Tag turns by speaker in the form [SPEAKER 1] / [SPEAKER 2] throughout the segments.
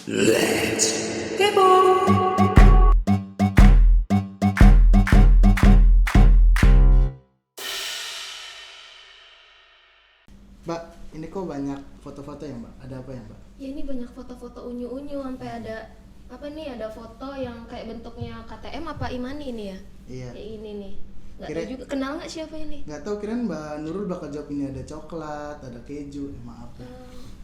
[SPEAKER 1] Let's kepo.
[SPEAKER 2] Mbak, ini kok banyak foto-foto ya Mbak? Ada apa ya Mbak?
[SPEAKER 3] Ya ini banyak foto-foto unyu-unyu sampai ada apa nih, ada foto yang kayak bentuknya KTM apa Imani ini ya?
[SPEAKER 2] Iya.
[SPEAKER 3] Kayak ini nih. Nggak
[SPEAKER 2] Kira-
[SPEAKER 3] tahu juga, kenal nggak siapa ini?
[SPEAKER 2] Nggak tahu, kirain Mbak Nurul bakal jawab ini ada coklat, ada keju. Maaf ya.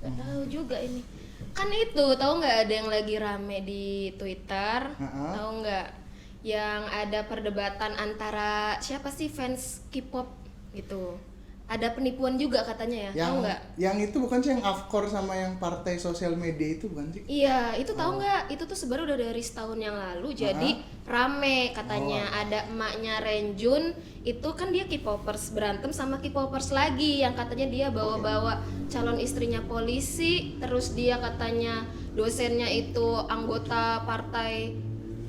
[SPEAKER 3] Nggak tahu juga ini. Kan itu, tahu nggak ada yang lagi rame di Twitter?
[SPEAKER 2] Ha-ha.
[SPEAKER 3] Tahu nggak? Yang ada perdebatan antara siapa sih fans K-pop gitu. Ada penipuan juga katanya ya, tahu nggak?
[SPEAKER 2] Yang itu bukan sih yang Afkor sama yang partai sosial media itu bukan sih?
[SPEAKER 3] Iya, itu tahu nggak? Itu tuh sebenarnya udah dari setahun yang lalu. Jadi rame katanya. Ada emaknya Renjun, itu kan dia K-popers, berantem sama K-popers lagi yang katanya dia bawa-bawa calon istrinya polisi, terus dia katanya dosennya itu anggota partai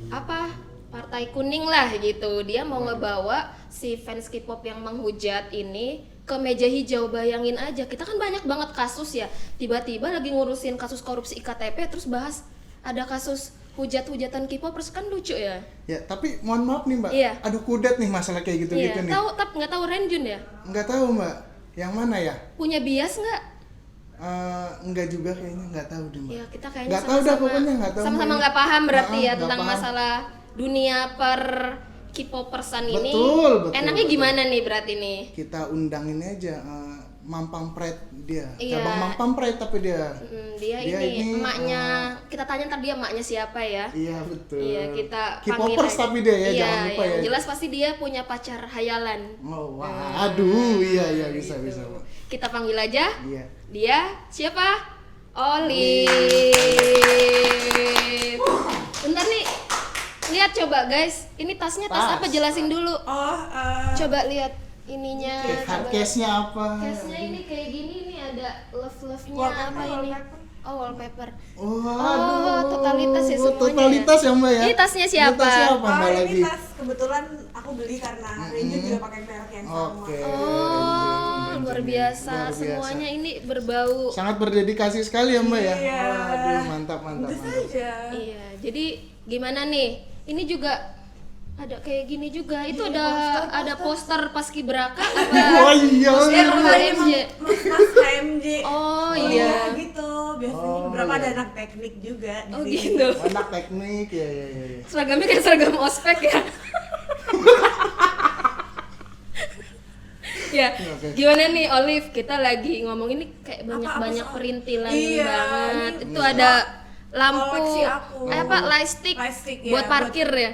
[SPEAKER 3] apa? Partai kuning lah gitu. Dia mau ngebawa si fans K-pop yang menghujat ini ke meja hijau. Bayangin aja, kita kan banyak banget kasus ya, tiba-tiba lagi ngurusin kasus korupsi IKTP terus bahas ada kasus hujat-hujatan K-popers, kan lucu ya.
[SPEAKER 2] Ya, tapi mohon maaf nih Mbak.
[SPEAKER 3] Iya.
[SPEAKER 2] Aduh kudet nih masalah kayak gitu-gitu
[SPEAKER 3] Iya,
[SPEAKER 2] nih.
[SPEAKER 3] tahu tapi nggak tahu Renjun ya,
[SPEAKER 2] Nggak tahu Mbak. Yang mana ya?
[SPEAKER 3] punya bias nggak?
[SPEAKER 2] Enggak juga kayaknya, nggak tahu deh Mbak.
[SPEAKER 3] Ya kita kayaknya
[SPEAKER 2] Nggak tahu dah pokoknya, nggak tahu.
[SPEAKER 3] sama-sama nggak paham berarti ya
[SPEAKER 2] Nggak
[SPEAKER 3] tentang
[SPEAKER 2] paham.
[SPEAKER 3] masalah dunia per K-popersan ini.
[SPEAKER 2] Betul,
[SPEAKER 3] Enaknya
[SPEAKER 2] betul.
[SPEAKER 3] gimana nih berarti nih?
[SPEAKER 2] Kita undangin aja Mampang Pret dia.
[SPEAKER 3] Iya.
[SPEAKER 2] Cabang Mampang Pret tapi dia.
[SPEAKER 3] Dia ini emaknya, kita tanya ntar dia emaknya siapa ya.
[SPEAKER 2] Iya betul.
[SPEAKER 3] Iya, kita panggil
[SPEAKER 2] K-popers
[SPEAKER 3] aja.
[SPEAKER 2] tapi dia ya,
[SPEAKER 3] Iya,
[SPEAKER 2] jangan lupa
[SPEAKER 3] yang
[SPEAKER 2] ya.
[SPEAKER 3] jelas pasti dia punya pacar hayalan.
[SPEAKER 2] Oh, waduh, iya bisa
[SPEAKER 3] Gitu.
[SPEAKER 2] bisa. Mbak.
[SPEAKER 3] Kita panggil aja.
[SPEAKER 2] Iya.
[SPEAKER 3] Dia siapa? Olive. Bentar nih. Lihat coba guys. Ini tasnya tas
[SPEAKER 2] Tas.
[SPEAKER 3] apa? Jelasin dulu.
[SPEAKER 4] Oh,
[SPEAKER 3] Coba lihat ininya.
[SPEAKER 2] Hard
[SPEAKER 3] Coba.
[SPEAKER 2] case-nya apa?
[SPEAKER 3] Case-nya ini kayak gini nih, ada love-love-nya
[SPEAKER 4] Wallpaper,
[SPEAKER 3] apa ini?
[SPEAKER 4] wallpaper.
[SPEAKER 3] Oh, wallpaper.
[SPEAKER 2] Waduh.
[SPEAKER 3] Totalitas ya semuanya.
[SPEAKER 2] Totalitas ya Mbak ya.
[SPEAKER 3] Ini tasnya siapa?
[SPEAKER 2] Ini tas siapa Mbak
[SPEAKER 4] Oh,
[SPEAKER 2] lagi?
[SPEAKER 4] ini tas kebetulan aku beli karena Renjun juga pakai merek yang sama.
[SPEAKER 2] Oke.
[SPEAKER 3] Oh, luar biasa.
[SPEAKER 2] Luar biasa.
[SPEAKER 3] Semuanya ini berbau.
[SPEAKER 2] Sangat berdedikasi sekali ya Mbak ya.
[SPEAKER 4] Iya.
[SPEAKER 2] Waduh, mantap mantap.
[SPEAKER 4] Tentu
[SPEAKER 2] mantap.
[SPEAKER 4] saja.
[SPEAKER 3] Iya, jadi gimana nih? Ini juga ada kayak gini juga. Itu
[SPEAKER 4] Iya,
[SPEAKER 3] ada poster Paskibraka
[SPEAKER 2] Oh
[SPEAKER 3] apa?
[SPEAKER 2] iya.
[SPEAKER 3] Poster
[SPEAKER 4] Iya,
[SPEAKER 3] HMJ.
[SPEAKER 4] Mas HMJ.
[SPEAKER 3] Oh iya.
[SPEAKER 4] gitu. Biasanya
[SPEAKER 2] Oh,
[SPEAKER 4] beberapa
[SPEAKER 2] iya.
[SPEAKER 4] ada anak teknik juga di
[SPEAKER 3] Oh
[SPEAKER 4] sini.
[SPEAKER 3] gitu.
[SPEAKER 2] Anak teknik ya ya ya. ya.
[SPEAKER 3] Seragamnya kayak seragam ospek ya. Ya,
[SPEAKER 2] Oke.
[SPEAKER 3] gimana nih Olive? Kita lagi ngomong ini kayak banyak
[SPEAKER 4] soal-
[SPEAKER 3] perintilan
[SPEAKER 4] Iya,
[SPEAKER 3] banget.
[SPEAKER 4] ini
[SPEAKER 3] Itu ada lampu,
[SPEAKER 4] koleksi aku.
[SPEAKER 3] apa lightstick,
[SPEAKER 4] Lightstick, ya,
[SPEAKER 3] buat parkir ya?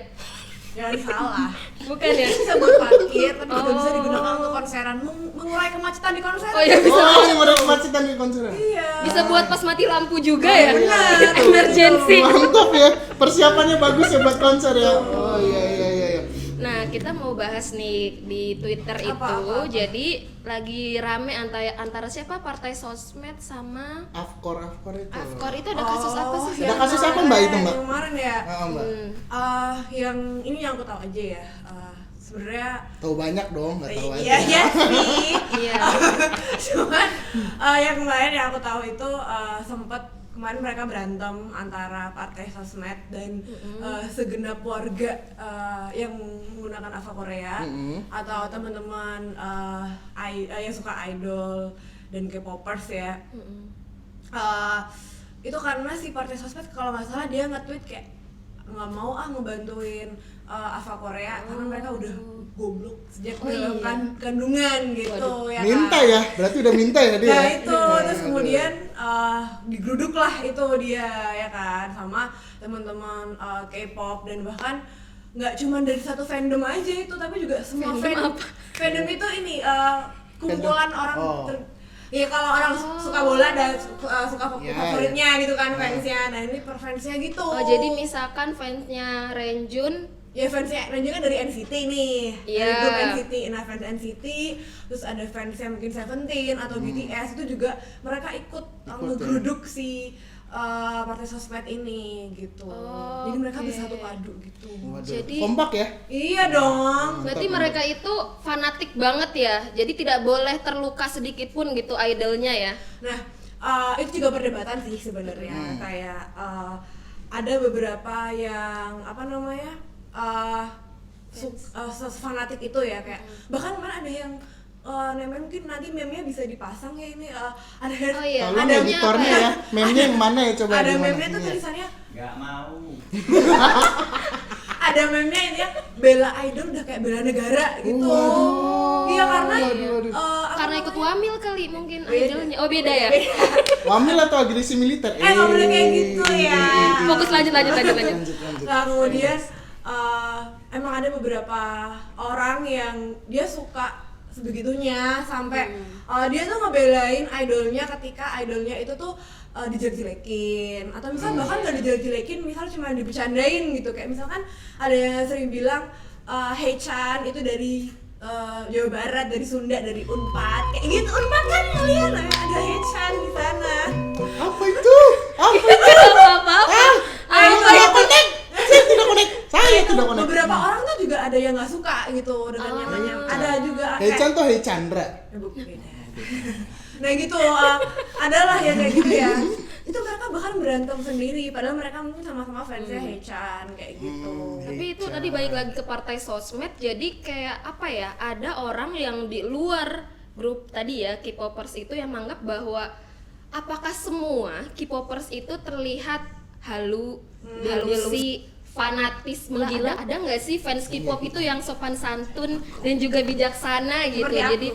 [SPEAKER 4] Jangan salah.
[SPEAKER 3] Bukan ya?
[SPEAKER 4] Bisa buat parkir, tapi juga bisa digunakan untuk konseran, mengurai kemacetan di konser.
[SPEAKER 3] Oh iya, bisa.
[SPEAKER 2] Oh, yang udah kemacetan di konser.
[SPEAKER 4] Iya.
[SPEAKER 3] Bisa buat pas mati lampu juga ya?
[SPEAKER 4] benar.
[SPEAKER 3] Emergency.
[SPEAKER 2] Mantap ya. Persiapannya bagus ya buat konser ya. Oh iya iya iya. iya.
[SPEAKER 3] Nah, kita mau bahas nih di Twitter itu.
[SPEAKER 4] Apa?
[SPEAKER 3] Jadi lagi rame antara siapa? Partai Sosmed sama
[SPEAKER 2] Afkor itu.
[SPEAKER 3] Afkor. Itu ada kasus apa sih?
[SPEAKER 2] Ada kasus apa Mbak itu Mbak?
[SPEAKER 4] Yang kemarin ya.
[SPEAKER 2] Mbak.
[SPEAKER 4] Yang ini yang aku tahu aja ya. Sebenarnya
[SPEAKER 2] Tahu banyak dong, nggak tahu aja.
[SPEAKER 4] iya iya sih.
[SPEAKER 3] Iya.
[SPEAKER 4] Cuman yang kemarin yang aku tahu itu sempat kemarin mereka berantem antara partai Sosmed dan segenap warga yang menggunakan Ava Korea atau teman-teman yang suka idol dan K-popers ya. Itu karena si partai Sosmed kalau nggak salah dia nge-tweet kayak nggak mau ngebantuin Ava Korea karena mereka udah goblok sejak dalam kandungan gitu. Ya
[SPEAKER 2] Minta
[SPEAKER 4] kan?
[SPEAKER 2] ya, berarti udah minta ya dia.
[SPEAKER 4] Nah
[SPEAKER 2] ya?
[SPEAKER 4] itu, terus kemudian digeruduk lah itu dia ya kan sama teman-teman K-pop dan bahkan nggak cuma dari satu fandom aja itu tapi juga semua fandom itu ini kumpulan
[SPEAKER 2] Fandom.
[SPEAKER 4] orang
[SPEAKER 2] Oh.
[SPEAKER 4] ya kalau orang suka bola dan suka
[SPEAKER 2] Ya,
[SPEAKER 4] favoritnya gitu kan fansnya, nah ini per fansnya gitu.
[SPEAKER 3] Oh, jadi misalkan fansnya Renjun,
[SPEAKER 4] ya fansnya Renjun kan dari NCT nih,
[SPEAKER 3] Iya.
[SPEAKER 4] dari grup NCT, nah fans NCT, terus ada fansnya mungkin Seventeen atau BTS itu juga mereka ikut ngegeruduk si partai Sosmed ini gitu,
[SPEAKER 3] Oh,
[SPEAKER 4] jadi mereka
[SPEAKER 3] oke.
[SPEAKER 4] bersatu padu gitu.
[SPEAKER 2] Waduh,
[SPEAKER 3] Jadi-
[SPEAKER 2] kompak ya.
[SPEAKER 4] Iya dong.
[SPEAKER 3] berarti mereka itu fanatik banget ya. Jadi tidak boleh terluka sedikit pun gitu idolnya ya.
[SPEAKER 4] Nah itu juga perdebatan sih sebenarnya. Kayak ada beberapa yang apa namanya fanatik itu ya, kayak bahkan kemarin ada yang namanya mungkin nanti meme-nya bisa dipasang ya ini ada
[SPEAKER 2] Tolong
[SPEAKER 4] ada
[SPEAKER 2] editornya ya, meme-nya yang mana ya coba
[SPEAKER 4] ada
[SPEAKER 2] di mana?
[SPEAKER 4] meme-nya tuh tulisannya
[SPEAKER 5] Nggak mau.
[SPEAKER 4] ada meme-nya intinya bela idol udah kayak bela negara gitu. Iya karena
[SPEAKER 3] Karena ikut wamil kali mungkin
[SPEAKER 4] Beda.
[SPEAKER 3] idolnya. Oh beda ya.
[SPEAKER 2] Wamil atau agresi militer?
[SPEAKER 4] Nggak boleh kayak gitu ya.
[SPEAKER 3] Fokus lanjut.
[SPEAKER 2] Lanjut.
[SPEAKER 4] Nah kemudian emang ada beberapa orang yang dia suka sebegitunya sampai dia tuh ngebelain idolnya ketika idolnya itu tuh dijelek-jelekin atau misal bahkan nggak dijelek-jelekin, misal cuma dibercandain gitu. Kayak misalkan ada yang sering bilang Hey Chan itu dari Jawa Barat, dari Sunda, dari Unpad kayak gitu. Unpad kan kalian ada Hey Chan di sana.
[SPEAKER 2] Apa itu?
[SPEAKER 3] Apa-apa.
[SPEAKER 2] Saya tidak connect.
[SPEAKER 4] Beberapa orang tuh juga ada yang nggak suka gitu dengan yang namanya. Ada juga
[SPEAKER 2] Hey Chan tuh Hey Chandra.
[SPEAKER 4] beda. Nah gitu, adalah yang kayak gitu ya. Itu mereka bahkan berantem sendiri, padahal mereka mungkin sama-sama fansnya Hey Chan kayak gitu.
[SPEAKER 3] Tapi itu tadi balik lagi ke partai sosmed, jadi kayak apa ya, ada orang yang di luar grup tadi ya K-popers itu yang menganggap bahwa apakah semua K-popers itu terlihat halusi, fanatis, menggila? Ada nggak sih fans K-pop itu yang sopan santun dan juga bijaksana gitu?
[SPEAKER 4] Seperti aku.
[SPEAKER 3] Jadi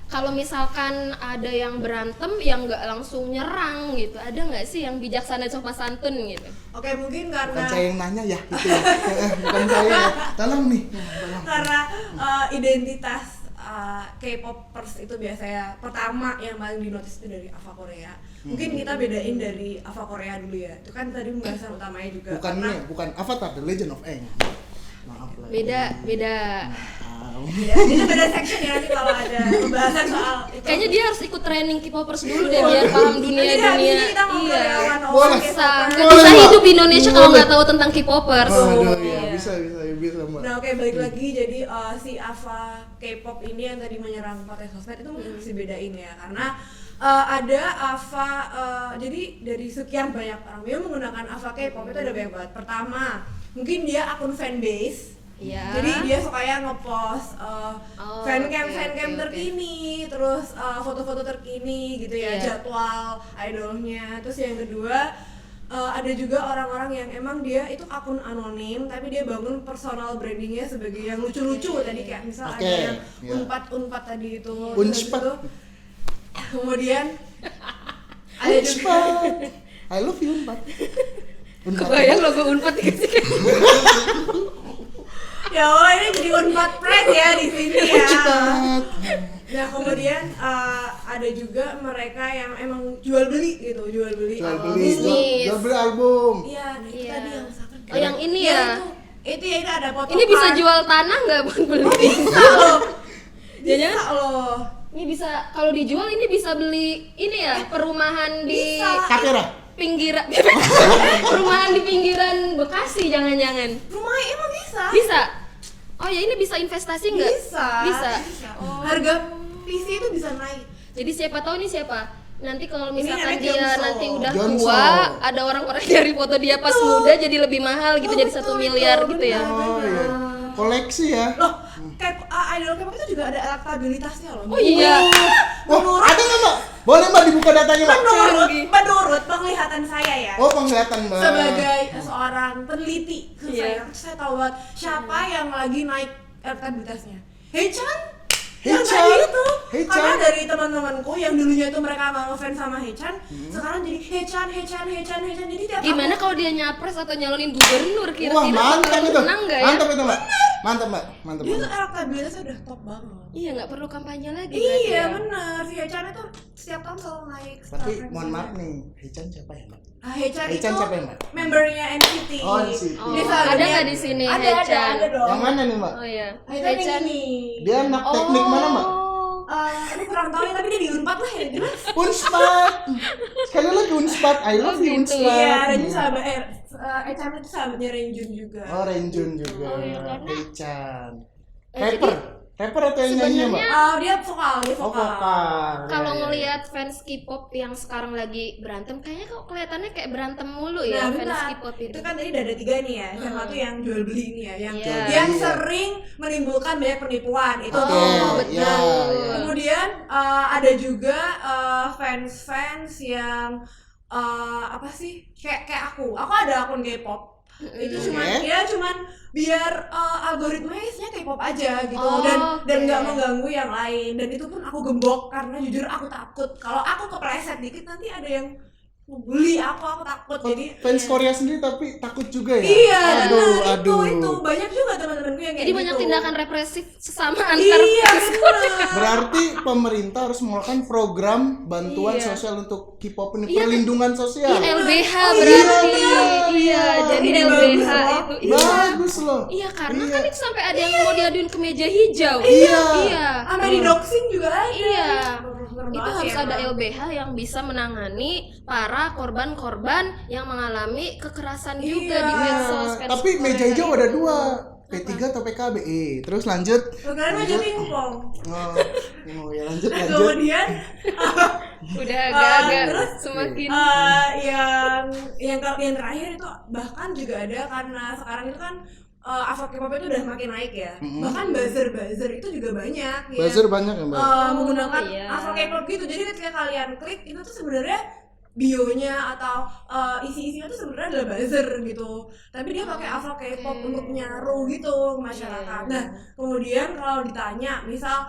[SPEAKER 3] kalau misalkan ada yang berantem yang nggak langsung nyerang gitu, ada nggak sih yang bijaksana sopan santun gitu?
[SPEAKER 4] Oke, mungkin
[SPEAKER 2] Bukan
[SPEAKER 4] karena
[SPEAKER 2] saya yang nanya ya, gitu ya. Bukan saya ya. Tolong nih. Tolong.
[SPEAKER 4] karena identitas K-popers itu biasanya pertama yang paling dinotis itu dari Ava Korea. Mungkin kita bedain dari Ava Korea dulu ya. Itu kan tadi pembahasan utamanya juga.
[SPEAKER 2] Bukan
[SPEAKER 4] karena
[SPEAKER 2] ini, bukan Avatar, The Legend of Aang. Maaf lah.
[SPEAKER 3] Beda.
[SPEAKER 4] ya, itu beda section ya nanti kalau ada pembahasan soal itu.
[SPEAKER 3] Kayaknya dia harus ikut training K-popers dulu deh biar paham
[SPEAKER 4] Nanti
[SPEAKER 3] dunia.
[SPEAKER 4] kita ngobrol
[SPEAKER 3] Iya.
[SPEAKER 4] ya one-on-one
[SPEAKER 2] Boleh.
[SPEAKER 3] Bisa,
[SPEAKER 4] K-popers.
[SPEAKER 3] nggak
[SPEAKER 2] Boleh,
[SPEAKER 3] bisa
[SPEAKER 2] Mbak.
[SPEAKER 3] hidup di Indonesia kalau
[SPEAKER 2] Boleh.
[SPEAKER 3] nggak tahu tentang K-popers.
[SPEAKER 2] Aduh,
[SPEAKER 4] Iya.
[SPEAKER 2] ya, bisa Mbak.
[SPEAKER 4] Nah oke, balik lagi jadi si Ava K-pop ini yang tadi menyerang pakai sosmed itu mungkin harus dibedain ya, karena ada Ava jadi dari sekian banyak orang yang menggunakan Ava K-pop itu ada banyak banget. Pertama, mungkin dia akun fanbase.
[SPEAKER 3] Iya.
[SPEAKER 4] Jadi dia sukanya ngepost fancam
[SPEAKER 3] oke.
[SPEAKER 4] terkini, terus foto-foto terkini gitu ya,
[SPEAKER 3] Iya.
[SPEAKER 4] jadwal idolnya. Terus yang kedua ada juga orang-orang yang emang dia itu akun anonim tapi dia bangun personal brandingnya sebagai yang lucu-lucu tadi, kayak misal
[SPEAKER 2] Oke,
[SPEAKER 4] ada yang
[SPEAKER 2] iya.
[SPEAKER 4] unpad tadi itu.
[SPEAKER 2] Unspad.
[SPEAKER 4] Terus habis itu, kemudian ada juga
[SPEAKER 2] Unpad. I love you Unpad.
[SPEAKER 3] Kebayang logo Unpad dikasih kayak
[SPEAKER 4] ya Allah, ini jadi unpad pride ya di sini ya.
[SPEAKER 2] Unpad.
[SPEAKER 4] Nah kemudian ada juga mereka yang emang jual beli gitu, jual beli
[SPEAKER 3] bisnis.
[SPEAKER 2] jual beli album.
[SPEAKER 4] Iya, nah itu
[SPEAKER 3] Iya.
[SPEAKER 4] tadi yang misalkan
[SPEAKER 3] Oh, yang ini ya?
[SPEAKER 4] Itu ya, itu ada foto.
[SPEAKER 3] ini bisa jual tanah nggak buat beli?
[SPEAKER 4] Bisa loh.
[SPEAKER 3] Jangan
[SPEAKER 4] Bisa loh.
[SPEAKER 3] ini bisa, kalau dijual ini bisa beli ini ya, perumahan di
[SPEAKER 4] Bisa.
[SPEAKER 2] Kapira.
[SPEAKER 3] pinggiran perumahan di pinggiran Bekasi jangan-jangan.
[SPEAKER 4] Rumahnya emang bisa.
[SPEAKER 3] Bisa. Oh ya, ini bisa investasi nggak?
[SPEAKER 4] Bisa.
[SPEAKER 3] Oh.
[SPEAKER 4] Harga PC itu bisa naik.
[SPEAKER 3] Jadi siapa tahu nih siapa nanti kalau
[SPEAKER 4] Ini
[SPEAKER 3] misalkan
[SPEAKER 4] namanya
[SPEAKER 3] dia
[SPEAKER 4] Johnson.
[SPEAKER 3] nanti udah
[SPEAKER 2] Johnson.
[SPEAKER 3] tua, ada orang-orang dari foto dia pas muda jadi lebih mahal gitu, jadi 1 miliar gitu ya.
[SPEAKER 2] Oh iya. Koleksi ya.
[SPEAKER 4] Loh, kayak idol K-pop itu juga ada elektabilitasnya loh.
[SPEAKER 3] Oh iya.
[SPEAKER 2] Wah, ada nggak Mbak? Boleh Mbak dibuka datanya Mbak?
[SPEAKER 4] Menurut penglihatan saya ya.
[SPEAKER 2] Oh, penglihatan Mbak.
[SPEAKER 4] Sebagai seorang peneliti,
[SPEAKER 3] Iya.
[SPEAKER 4] saya tahu banget siapa yang lagi naik elektabilitasnya. Hey Chan.
[SPEAKER 2] Hey
[SPEAKER 4] Yang
[SPEAKER 2] Chan.
[SPEAKER 4] tadi itu.
[SPEAKER 2] Hey
[SPEAKER 4] Karena
[SPEAKER 2] Chan.
[SPEAKER 4] dari teman-temanku yang dulunya itu mereka nggak ngefans sama Hey Chan, sekarang jadi Hey Chan. Jadi tiap
[SPEAKER 3] Gimana
[SPEAKER 4] aku-
[SPEAKER 3] kalau dia nyapres atau nyalonin gubernur
[SPEAKER 2] Wah,
[SPEAKER 3] kira-kira
[SPEAKER 2] mantap
[SPEAKER 3] bakalan
[SPEAKER 2] itu.
[SPEAKER 3] menang nggak ya?
[SPEAKER 2] Mantap itu Mbak. Mantap Mbak. Mantap.
[SPEAKER 4] dia tuh
[SPEAKER 2] Mbak.
[SPEAKER 4] elektabilitasnya udah top banget.
[SPEAKER 3] Iya, nggak perlu kampanye lagi berarti
[SPEAKER 4] Iya
[SPEAKER 3] ya.
[SPEAKER 4] benar, si Hey Chan itu setiap tahun selalu naik.
[SPEAKER 2] Tapi
[SPEAKER 4] star
[SPEAKER 2] mohon maaf
[SPEAKER 4] friends-nya.
[SPEAKER 2] nih, Hechan siapa ya Mbak?
[SPEAKER 4] Hey Chan
[SPEAKER 2] Hey
[SPEAKER 4] itu
[SPEAKER 2] Chan siapa ya, Mbak?
[SPEAKER 4] membernya NCT.
[SPEAKER 2] Oh, NCT.
[SPEAKER 3] Oh,
[SPEAKER 4] Dia selalu
[SPEAKER 3] ada
[SPEAKER 4] dia-
[SPEAKER 3] nggak di sini
[SPEAKER 4] Ada,
[SPEAKER 3] Hey Chan?
[SPEAKER 4] ada dong.
[SPEAKER 2] Yang mana nih Mbak?
[SPEAKER 3] Oh iya.
[SPEAKER 4] Hey Chan yang ini.
[SPEAKER 2] Dia anak teknik mana Mbak?
[SPEAKER 4] Aku kurang tahu ya, tapi dia di Unpad lah ya jelas.
[SPEAKER 2] Unspad. Sekali lagi Unspad. I love you
[SPEAKER 3] gitu.
[SPEAKER 2] Unspad.
[SPEAKER 4] Iya, Renjun sahabat Chan itu sahabatnya Renjun juga.
[SPEAKER 2] Oh, Renjun juga.
[SPEAKER 3] Oh, iya, karena-
[SPEAKER 2] Hechan.
[SPEAKER 3] jadi
[SPEAKER 2] Rapper. Rapper atau yang nyanyi, Mbak?
[SPEAKER 4] Dia vokal.
[SPEAKER 2] Oh, vokal.
[SPEAKER 3] Kalau
[SPEAKER 2] Iya, iya.
[SPEAKER 3] ngelihat fans K-pop yang sekarang lagi berantem, kayaknya kok kelihatannya kayak berantem mulu ya
[SPEAKER 4] Nah,
[SPEAKER 3] fans
[SPEAKER 4] bentar.
[SPEAKER 3] K-pop
[SPEAKER 4] Itu
[SPEAKER 3] itu.
[SPEAKER 4] kan tadi udah ada 3 nih ya. Yang satu yang jual beli nih ya, yang
[SPEAKER 3] Iya.
[SPEAKER 4] yang
[SPEAKER 2] Iya.
[SPEAKER 4] sering menimbulkan banyak penipuan. Itu
[SPEAKER 2] Oke,
[SPEAKER 3] Oh,
[SPEAKER 2] iya,
[SPEAKER 3] betul.
[SPEAKER 2] iya.
[SPEAKER 4] Kemudian ada juga fans-fans yang apa sih? Kayak aku ada akun K-pop. Itu cuman biar algoritmanya isinya K-pop aja gitu.
[SPEAKER 3] Oh,
[SPEAKER 4] dan
[SPEAKER 3] oke.
[SPEAKER 4] nggak mengganggu yang lain. Dan itu pun aku gembok karena jujur aku takut kalau aku kepleset dikit nanti ada yang bully aku takut. Jadi
[SPEAKER 2] Fans Korea sendiri tapi takut juga ya?
[SPEAKER 4] iya,
[SPEAKER 2] Aduh.
[SPEAKER 4] itu banyak juga teman-temanku yang kayak
[SPEAKER 3] Jadi banyak
[SPEAKER 4] gitu.
[SPEAKER 3] tindakan represif sesama antar
[SPEAKER 4] Iya,
[SPEAKER 3] fans.
[SPEAKER 4] benar.
[SPEAKER 2] Berarti pemerintah harus melakukan program bantuan
[SPEAKER 3] Iya.
[SPEAKER 2] sosial untuk K-pop ini,
[SPEAKER 3] Iya,
[SPEAKER 2] perlindungan
[SPEAKER 3] Iya,
[SPEAKER 2] sosial.
[SPEAKER 3] LBH
[SPEAKER 4] Oh,
[SPEAKER 3] berarti.
[SPEAKER 2] iya,
[SPEAKER 3] Iya, jadi
[SPEAKER 4] Ini
[SPEAKER 3] LBH
[SPEAKER 4] bagus,
[SPEAKER 3] itu. Iya.
[SPEAKER 2] Bagus loh.
[SPEAKER 3] Iya, karena
[SPEAKER 2] Iya.
[SPEAKER 3] kan itu sampai ada yang mau diaduin ke meja hijau.
[SPEAKER 2] Iya.
[SPEAKER 3] Iya.
[SPEAKER 4] Sama di doxing juga ada.
[SPEAKER 3] Iya.
[SPEAKER 4] Serem
[SPEAKER 3] Itu
[SPEAKER 4] banget
[SPEAKER 3] harus
[SPEAKER 4] sih
[SPEAKER 3] ada
[SPEAKER 4] emang.
[SPEAKER 3] LBH yang bisa menangani para korban-korban yang mengalami kekerasan juga
[SPEAKER 4] Iya.
[SPEAKER 3] di medsos. fans
[SPEAKER 2] Tapi
[SPEAKER 3] Korea
[SPEAKER 2] meja hijau
[SPEAKER 3] itu.
[SPEAKER 2] ada 2, P3 atau PKB. Terus lanjut.
[SPEAKER 4] Kalian maju pingpong.
[SPEAKER 2] Oh, ya lanjut.
[SPEAKER 4] Kemudian
[SPEAKER 3] Udah agak-agak
[SPEAKER 4] terus,
[SPEAKER 3] semakin
[SPEAKER 4] yang terakhir itu bahkan juga ada karena sekarang itu kan Ava K-pop itu udah makin naik ya. Bahkan buzzer itu juga banyak ya.
[SPEAKER 2] Buzzer banyak ya, Mbak?
[SPEAKER 4] Menggunakan
[SPEAKER 3] iya.
[SPEAKER 4] Ava K-pop gitu. Jadi ketika kalian klik itu tuh sebenarnya bionya atau isi-isinya tuh sebenarnya adalah buzzer gitu. Tapi dia pakai Ava K-pop untuk nyaru gitu ke masyarakat.
[SPEAKER 3] Iya.
[SPEAKER 4] Nah, kemudian kalau ditanya misal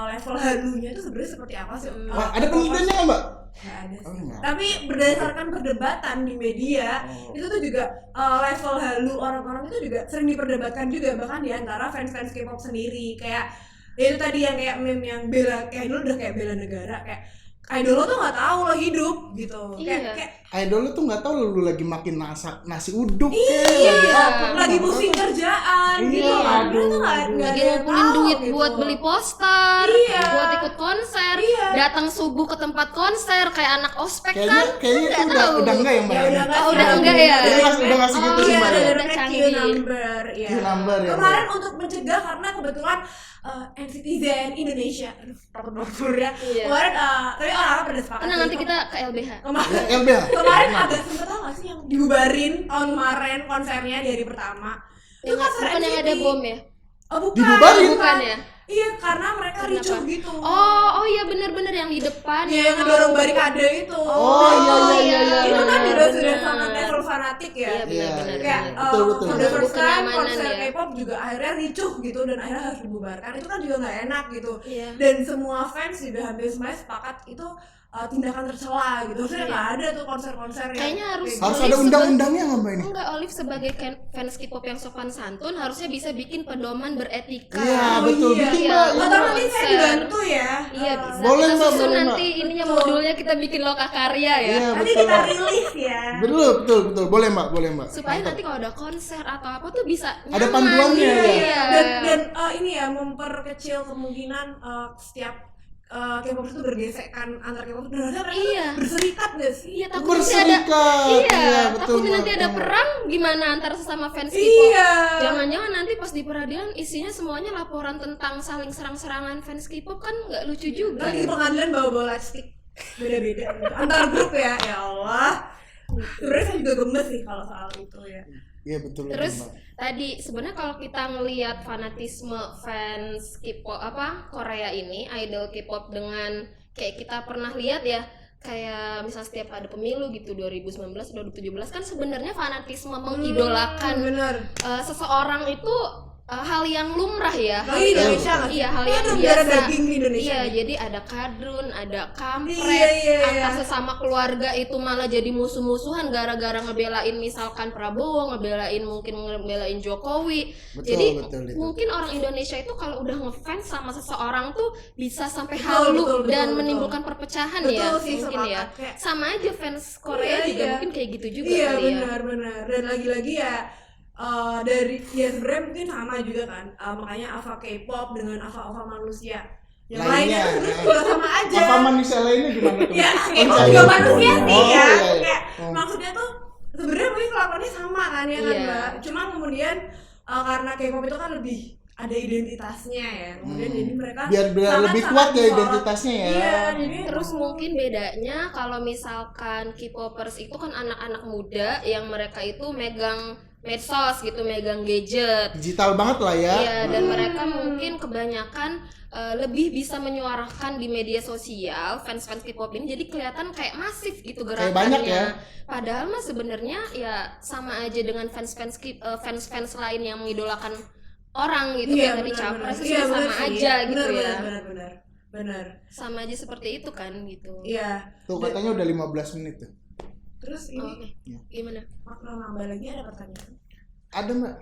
[SPEAKER 4] level halunya itu sebenarnya seperti apa sih?
[SPEAKER 2] Wah, ada penelitiannya nggak, Mbak?
[SPEAKER 4] Nggak ada sih.
[SPEAKER 2] Oh, nggak.
[SPEAKER 4] Tapi berdasarkan perdebatan di media
[SPEAKER 2] Oh.
[SPEAKER 4] itu tuh juga level halu orang-orang itu juga sering diperdebatkan juga bahkan di antara fans-fans K-pop sendiri kayak ya itu tadi yang kayak meme yang bela kayak dulu udah kayak bela negara kayak idol lo tuh nggak tahu lo hidup gitu
[SPEAKER 3] Iya.
[SPEAKER 4] kayak
[SPEAKER 2] Idol lu tuh nggak tahu lu lagi makin nasi uduk
[SPEAKER 4] iya lagi pusing kerjaan
[SPEAKER 2] Iya,
[SPEAKER 4] gitu kan
[SPEAKER 2] aduh.
[SPEAKER 4] itu nggak ada
[SPEAKER 3] lagi
[SPEAKER 4] yang
[SPEAKER 3] ngumpulin
[SPEAKER 4] tahu
[SPEAKER 3] duit
[SPEAKER 4] gitu.
[SPEAKER 3] buat beli poster,
[SPEAKER 4] Iya.
[SPEAKER 3] buat ikut konser,
[SPEAKER 4] Iya.
[SPEAKER 3] datang subuh ke tempat konser kayak anak ospek
[SPEAKER 2] Kayaknya
[SPEAKER 3] kan?
[SPEAKER 2] itu
[SPEAKER 3] Nggak
[SPEAKER 2] udah
[SPEAKER 3] tahu.
[SPEAKER 2] enggak ya, Mbak?
[SPEAKER 4] Ya udah nggak
[SPEAKER 3] Oh,
[SPEAKER 4] sih,
[SPEAKER 3] udah enggak ya?
[SPEAKER 2] Udah nggak segitu
[SPEAKER 4] oh,
[SPEAKER 2] sih,
[SPEAKER 4] iya,
[SPEAKER 2] Mbak,
[SPEAKER 4] ada
[SPEAKER 2] ya?
[SPEAKER 3] Udah
[SPEAKER 4] Q
[SPEAKER 3] canggih.
[SPEAKER 4] number ya.
[SPEAKER 2] Q number ya,
[SPEAKER 4] Kemarin
[SPEAKER 2] Mbak.
[SPEAKER 4] untuk mencegah karena kebetulan NCTzen Indonesia aduh takut ya.
[SPEAKER 3] Iya.
[SPEAKER 4] Kemarin tapi orang-orang pada sepakat.
[SPEAKER 3] Tenang,
[SPEAKER 4] sih,
[SPEAKER 3] nanti kita ke LBH.
[SPEAKER 4] kemarin
[SPEAKER 2] LBH.
[SPEAKER 4] kemarin agak sempet tau gak sih yang dibubarin tahun kemarin konsernya di hari pertama. Itu
[SPEAKER 3] Yang
[SPEAKER 4] konser
[SPEAKER 3] bukan yang
[SPEAKER 4] NCT.
[SPEAKER 3] ada bom ya?
[SPEAKER 4] Oh bukan.
[SPEAKER 2] Dibubarin?
[SPEAKER 3] Bukan ya?
[SPEAKER 4] Iya karena mereka
[SPEAKER 3] Kenapa?
[SPEAKER 4] ricuh gitu.
[SPEAKER 3] Oh iya bener-bener yang di depan.
[SPEAKER 4] Iya yang ngedorong barikade itu.
[SPEAKER 2] Oh, iya.
[SPEAKER 4] Itu kan
[SPEAKER 3] bener,
[SPEAKER 4] sudah
[SPEAKER 3] bener.
[SPEAKER 4] sangat level fanatik ya.
[SPEAKER 3] Iya benar-benar.
[SPEAKER 4] Kayak
[SPEAKER 2] Betul, betul.
[SPEAKER 4] for the first
[SPEAKER 3] Bukan
[SPEAKER 4] time
[SPEAKER 3] kenyamanan
[SPEAKER 4] konser
[SPEAKER 3] ya.
[SPEAKER 4] K-pop juga akhirnya ricuh gitu dan akhirnya harus dibubarkan. Itu kan juga nggak enak gitu.
[SPEAKER 3] Iya.
[SPEAKER 4] Dan semua fans juga hampir semuanya sepakat itu tindakan tercela gitu. Harusnya nggak ada tuh konser-konser yang
[SPEAKER 3] Kayaknya harus
[SPEAKER 4] kayak
[SPEAKER 2] Harus
[SPEAKER 3] Olive
[SPEAKER 2] ada undang-undangnya nggak, Mbak, ini?
[SPEAKER 3] Enggak, Olive sebagai fans K-pop yang sopan santun harusnya bisa bikin pedoman beretika.
[SPEAKER 2] Iya, betul.
[SPEAKER 4] iya.
[SPEAKER 2] Bikin,
[SPEAKER 3] Iya.
[SPEAKER 2] Mbak.
[SPEAKER 4] Atau nanti saya
[SPEAKER 3] Konser.
[SPEAKER 4] dibantu ya.
[SPEAKER 3] Iya bisa.
[SPEAKER 2] Boleh,
[SPEAKER 3] kita
[SPEAKER 2] Mbak,
[SPEAKER 3] susun
[SPEAKER 2] boleh,
[SPEAKER 3] nanti
[SPEAKER 2] Mbak.
[SPEAKER 3] ininya modulnya kita bikin loka karya ya.
[SPEAKER 2] Iya,
[SPEAKER 4] Nanti
[SPEAKER 2] betul,
[SPEAKER 4] kita
[SPEAKER 2] Mbak.
[SPEAKER 4] rilis ya.
[SPEAKER 2] Betul. Boleh, Mbak.
[SPEAKER 3] Supaya
[SPEAKER 2] Mantap.
[SPEAKER 3] nanti kalau ada konser atau apa tuh bisa
[SPEAKER 2] Ada
[SPEAKER 3] nyaman.
[SPEAKER 2] panduannya,
[SPEAKER 3] Iya.
[SPEAKER 2] ya.
[SPEAKER 4] Dan ini ya memperkecil kemungkinan setiap K-pop itu bergesekan antar K-pop dan mereka
[SPEAKER 3] Iya.
[SPEAKER 4] berserikat nggak sih?
[SPEAKER 3] Iya, takutnya nanti ada
[SPEAKER 2] Berserikat.
[SPEAKER 3] Iya,
[SPEAKER 2] betul,
[SPEAKER 3] takutnya nanti
[SPEAKER 2] Mbak.
[SPEAKER 3] ada perang gimana antar sesama fans K-pop.
[SPEAKER 4] Iya.
[SPEAKER 3] Jangan-jangan nanti pas di peradilan isinya semuanya laporan tentang saling serang-serangan fans K-pop kan nggak lucu juga.
[SPEAKER 4] Nanti di pengadilan bawa stick beda-beda gitu. Antar grup ya Allah. Sebenarnya saya juga gemes sih kalau soal itu ya.
[SPEAKER 2] Iya, betul.
[SPEAKER 3] Terus
[SPEAKER 2] Mbak.
[SPEAKER 3] tadi sebenarnya kalau kita ngelihat fanatisme fans K-pop Korea ini, idol K-pop dengan kayak kita pernah lihat ya, kayak misal setiap ada pemilu gitu 2019 2017 kan sebenarnya fanatisme mengidolakan
[SPEAKER 4] Bener.
[SPEAKER 3] seseorang itu hal yang lumrah ya.
[SPEAKER 4] Lagi di Indonesia nggak sih?
[SPEAKER 3] Iya, hal
[SPEAKER 4] Ini
[SPEAKER 3] yang
[SPEAKER 4] ada negara
[SPEAKER 3] biasa.
[SPEAKER 4] daging di Indonesia
[SPEAKER 3] Iya,
[SPEAKER 4] nih.
[SPEAKER 3] jadi ada kadrun, ada kampret,
[SPEAKER 4] Iya.
[SPEAKER 3] antar sesama keluarga itu malah jadi musuh-musuhan gara-gara ngebelain misalkan Prabowo, ngebelain Jokowi.
[SPEAKER 2] Betul,
[SPEAKER 3] Jadi
[SPEAKER 2] betul, itu.
[SPEAKER 3] mungkin orang Indonesia itu kalau udah ngefans sama seseorang tuh bisa sampai
[SPEAKER 4] Betul,
[SPEAKER 3] halu
[SPEAKER 4] betul,
[SPEAKER 3] dan
[SPEAKER 4] betul.
[SPEAKER 3] menimbulkan perpecahan
[SPEAKER 4] Betul
[SPEAKER 3] ya,
[SPEAKER 4] sih,
[SPEAKER 3] mungkin ya.
[SPEAKER 4] sepakat. Kayak-
[SPEAKER 3] Sama aja fans Korea
[SPEAKER 4] Iya,
[SPEAKER 3] juga
[SPEAKER 4] iya.
[SPEAKER 3] mungkin kayak gitu juga
[SPEAKER 4] Iya
[SPEAKER 3] kali ya.
[SPEAKER 4] benar. Dan lagi-lagi ya dari ya sebenarnya mungkin sama juga kan. Makanya Ava K-pop dengan Ava manusia. Yang lainnya
[SPEAKER 2] Lainnya,
[SPEAKER 4] sebenarnya
[SPEAKER 2] ya.
[SPEAKER 4] juga sama aja.
[SPEAKER 2] Apa manusia lainnya gimana tuh?
[SPEAKER 4] Ya,
[SPEAKER 2] Oh,
[SPEAKER 4] K-pop
[SPEAKER 2] iya.
[SPEAKER 4] juga manusia sih
[SPEAKER 2] Oh,
[SPEAKER 4] ya.
[SPEAKER 2] iya, iya.
[SPEAKER 4] Kayak
[SPEAKER 2] Oh.
[SPEAKER 4] maksudnya tuh sebenarnya mungkin kelakuannya sama kan ya kan
[SPEAKER 3] Iya.
[SPEAKER 4] Mbak. Cuma kemudian karena K-pop itu kan lebih ada identitasnya ya. Kemudian jadi mereka
[SPEAKER 2] biar lebih kuat ya identitasnya ya.
[SPEAKER 4] Iya, jadi
[SPEAKER 3] Terus mungkin bedanya kalau misalkan K-popers itu kan anak-anak muda yang mereka itu megang medsos gitu, megang gadget.
[SPEAKER 2] Digital banget lah ya.
[SPEAKER 3] Iya, dan mereka mungkin kebanyakan lebih bisa menyuarakan di media sosial fans-fans K-pop ini, jadi kelihatan kayak masif gitu gerakannya.
[SPEAKER 2] banyak ya.
[SPEAKER 3] Padahal mah sebenarnya ya sama aja dengan fans-fans lain yang mengidolakan orang gitu, kayak tadi capres itu sama aja gitu ya.
[SPEAKER 4] Benar.
[SPEAKER 3] Sama aja seperti itu kan gitu.
[SPEAKER 4] Iya.
[SPEAKER 2] Tuh katanya udah 15 menit tuh.
[SPEAKER 4] Terus
[SPEAKER 3] Oh,
[SPEAKER 4] ini
[SPEAKER 3] oke. Gimana?
[SPEAKER 4] makna nambah lagi ada pertanyaan.
[SPEAKER 2] Ada Mbak.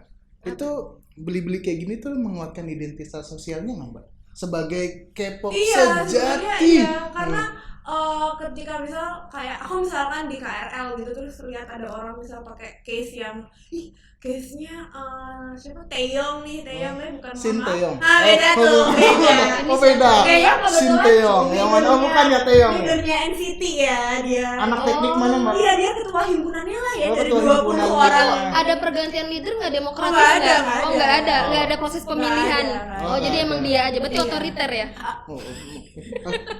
[SPEAKER 2] Itu beli-beli kayak gini tuh menguatkan identitas sosialnya nggak Mbak? Sebagai K-pop
[SPEAKER 4] Iya, sebenarnya
[SPEAKER 2] sejati.
[SPEAKER 4] iya, karena ketika misal kayak aku misalkan di KRL gitu terus lihat ada orang misal pakai case yang case-nya siapa Taeyong nih, Taeyongnya bukan
[SPEAKER 2] Shin
[SPEAKER 4] Mama.
[SPEAKER 2] Taeyong.
[SPEAKER 4] Beda tuh, beda.
[SPEAKER 2] Oh beda.
[SPEAKER 4] Taeyong
[SPEAKER 2] Shin
[SPEAKER 4] kebetulan
[SPEAKER 2] Taeyong. Yang mana? Oh bukan ya Taeyong.
[SPEAKER 4] leadernya NCT ya dia.
[SPEAKER 2] Anak teknik mana Mbak?
[SPEAKER 4] Iya, dia ketua himpunannya lah ya,
[SPEAKER 2] Oh,
[SPEAKER 4] dari
[SPEAKER 2] ketua
[SPEAKER 4] 20
[SPEAKER 2] himpunan
[SPEAKER 4] orang.
[SPEAKER 2] gitu.
[SPEAKER 3] Ada pergantian leader nggak demokratis
[SPEAKER 4] nggak ada,
[SPEAKER 3] nggak?
[SPEAKER 4] nggak
[SPEAKER 3] Oh
[SPEAKER 4] ada.
[SPEAKER 3] nggak ada proses pemilihan.
[SPEAKER 4] nggak ada.
[SPEAKER 3] Oh jadi emang dia aja, berarti
[SPEAKER 4] Iya.
[SPEAKER 3] otoriter ya?
[SPEAKER 2] Oh.